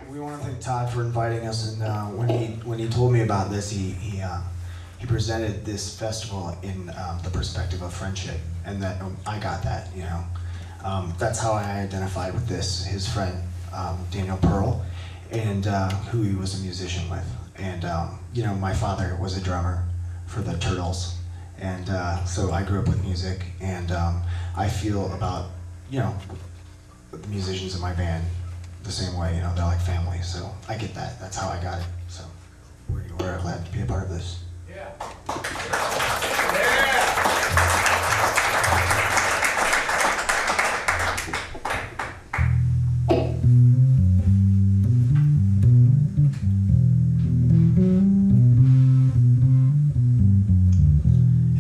We want to thank Todd for inviting us, and when he told me about this, he presented this festival in the perspective of friendship, and that I got that, you know. That's how I identified with this. His friend Daniel Pearl, and who he was a musician with, and you know, my father was a drummer for the Turtles, and so I grew up with music, and I feel about, you know, the musicians in my band the same way, you know, they're like family, so I get that. That's how I got it. So we're glad to be a part of this. Yeah.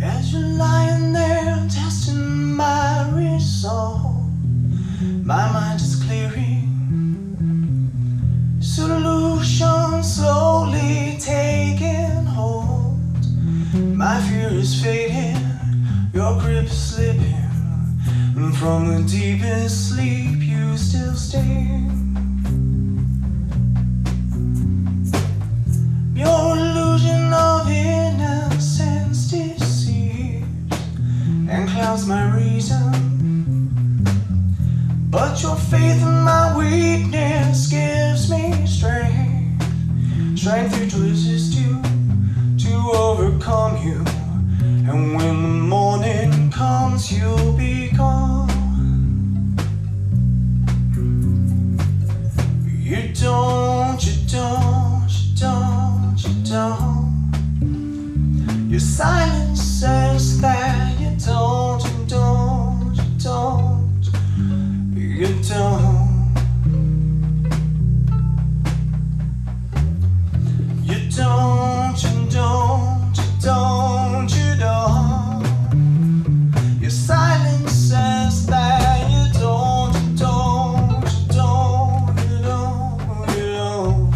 As you're lying there testing my resolve, my mind is clearing. Solution slowly taking hold. My fear is fading, your grip is slipping, and from the deepest sleep you still stay. Your illusion of innocence deceives and clouds my reason, but your faith in my weakness gives me strength, strength to resist you, to overcome you, and when the morning comes you'll be gone. You don't, you don't, you don't, you don't. Your silence says that you don't, you don't, you don't, you don't. You don't, you don't, you don't, you don't. Your silence says that you don't, you don't, you don't, you don't, you don't.